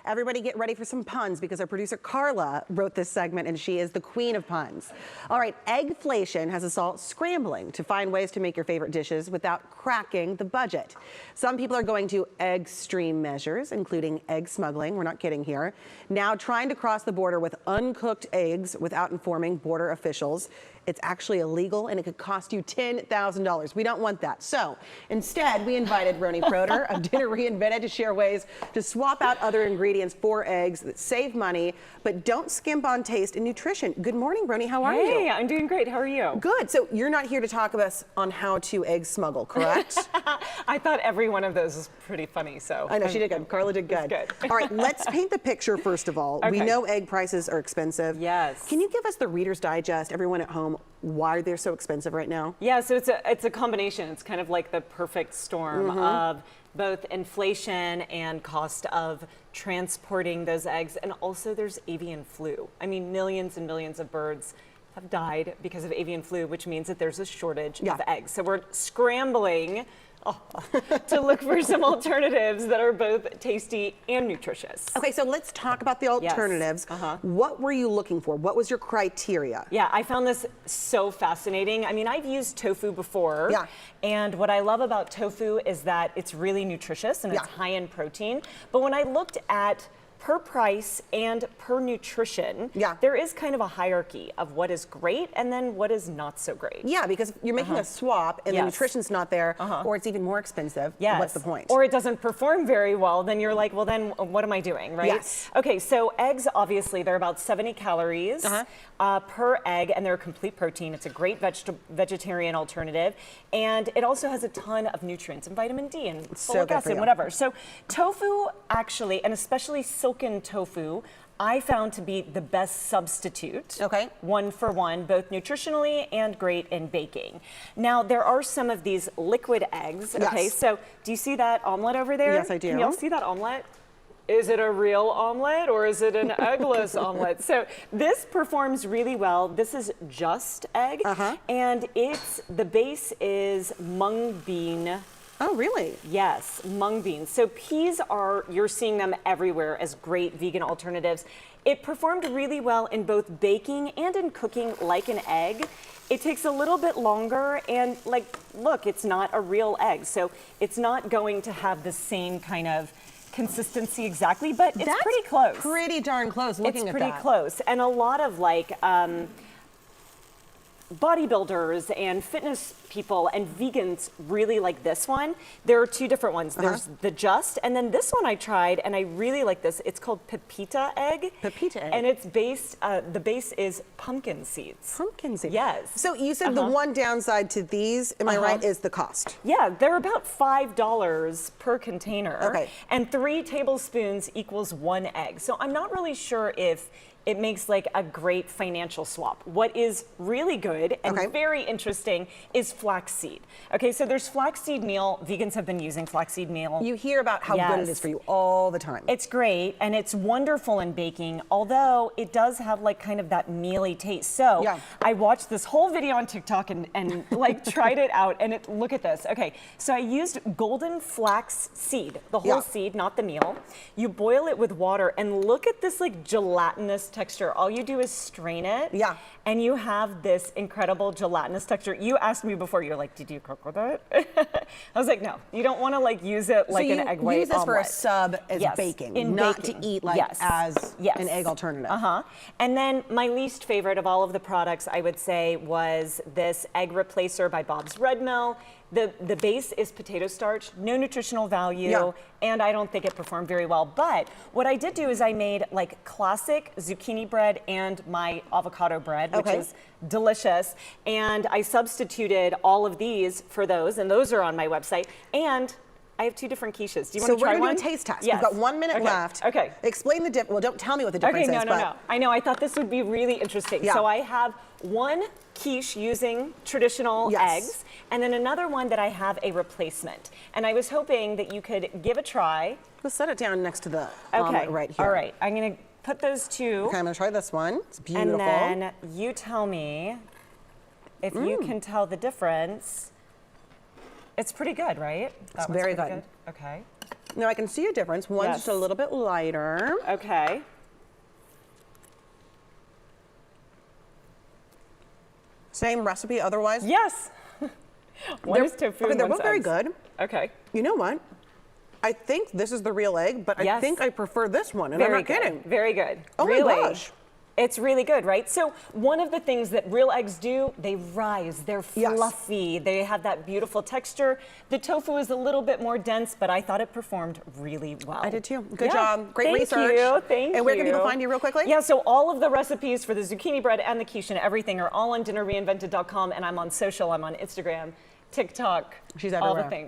Everybody get ready for some puns because our producer Carla wrote this segment and she is the queen of puns. All right, eggflation has us all scrambling to find ways to make your favorite dishes without cracking the budget. Some people are going to extreme measures, including egg smuggling, we're not kidding here, now trying to cross the border with uncooked eggs without informing border officials. It's actually illegal and it could cost you $10,000. We don't want that. So instead, we invited Roni Proter of Dinner Reinvented to share ways to swap out other ingredients for eggs that save money, but don't skimp on taste and nutrition. Good morning, Roni. How are you? Hey, I'm doing great. How are you? Good. So you're not here to talk with us on how to egg smuggle, correct? I thought every one of those was pretty funny, so. I know, she did good. Carla did good. Good. All right, let's paint the picture first of all. Okay. We know egg prices are expensive. Yes. Can you give us the Reader's Digest, everyone at home, why they're so expensive right now? Yeah, so it's a combination. It's kind of like the perfect storm of both inflation and cost of transporting those eggs, and also there's avian flu. I mean, millions and millions of birds have died because of avian flu, which means that there's a shortage of eggs. So we're scrambling to look for some alternatives that are both tasty and nutritious. Okay, so let's talk about the alternatives. Yes. What were you looking for? What was your criteria? Yeah, I found this so fascinating. I mean, I've used tofu before. Yeah. And what I love about tofu is that it's really nutritious and it's high in protein. But when I looked at per price and per nutrition, there is kind of a hierarchy of what is great and then what is not so great. Yeah, because you're making a swap and the nutrition's not there, or it's even more expensive. Yes. What's the point? Or it doesn't perform very well, then you're like, well, then what am I doing, right? Yes. Okay, so eggs, obviously, they're about 70 calories per egg, and they're a complete protein. It's a great vegetarian alternative, and it also has a ton of nutrients and vitamin D and folic acid and whatever. So tofu, actually, and especially silken tofu, I found to be the best substitute. Okay. One for one, both nutritionally and great in baking. Now, there are some of these liquid eggs. Yes. Okay, so do you see that omelet over there? Yes, I do. Can y'all see that omelet? Is it a real omelet or is it an eggless omelet? So this performs really well. This is just egg, and the base is mung bean. Oh, really? Yes, mung beans. So peas you're seeing them everywhere as great vegan alternatives. It performed really well in both baking and in cooking like an egg. It takes a little bit longer, and look, it's not a real egg. So it's not going to have the same kind of consistency exactly, but it's pretty close. Pretty darn close looking at that. It's pretty close. And a lot of bodybuilders and fitness people and vegans really like this one. There are two different ones. There's the Just, and then this one I tried, and I really like this. It's called Pepita egg. Pepita egg. And it's the base is pumpkin seeds. Pumpkin seeds. Yes. So you said the one downside to these, am I right, is the cost? Yeah, they're about $5 per container. Okay. And 3 tablespoons equals 1 egg. So I'm not really sure if it makes like a great financial swap. What is really good and very interesting is flaxseed. Okay, so there's flaxseed meal. Vegans have been using flaxseed meal. You hear about how good it is for you all the time. It's great, and it's wonderful in baking, although it does have like kind of that mealy taste. So I watched this whole video on TikTok and like tried it out, and look at this. Okay, so I used golden flax seed, the whole seed, not the meal. You boil it with water, and look at this like gelatinous texture. All you do is strain it, and you have this incredible gelatinous texture. You asked me before, you're like, did you cook with it? I was like, no, you don't want to like use it like an egg white omelet. Use this omelet. for a sub as baking, not to eat like as an egg alternative. And then my least favorite of all of the products, I would say, was this egg replacer by Bob's Red Mill. The base is potato starch, no nutritional value, and I don't think it performed very well. But what I did do is I made like classic zucchini bread and my avocado bread, which is delicious. And I substituted all of these for those, and those are on my website. And I have 2 different quiches. Do you want to try one? So we're going to do a taste test. Yes. We've got 1 minute left. Okay. Explain the difference. Well, don't tell me what the difference is. No. I know. I thought this would be really interesting. So I have one quiche using traditional eggs, and then another one that I have a replacement. And I was hoping that you could give a try. We'll set it down next to the omelet right here. All right. I'm going to put those 2. Okay, I'm going to try this one. It's beautiful. And then you tell me if you can tell the difference. It's pretty good, right? It's very good. Okay. Now I can see a difference. One's just a little bit lighter. Okay. Same recipe otherwise? Yes. One is tofu okay, and they're one's both very eggs. good. Okay. You know what? I think this is the real egg, but I think I prefer this one, and I'm not kidding. Very good. Oh really. my gosh. It's really good, right? So one of the things that real eggs do, they rise, they're fluffy, they have that beautiful texture. The tofu is a little bit more dense, but I thought it performed really well. I did too. Good job. Great research. Thank you. And where can people find you real quickly? Yeah, so all of the recipes for the zucchini bread and the quiche and everything are all on dinnerreinvented.com, and I'm on social. I'm on Instagram, TikTok, She's all everywhere. the things.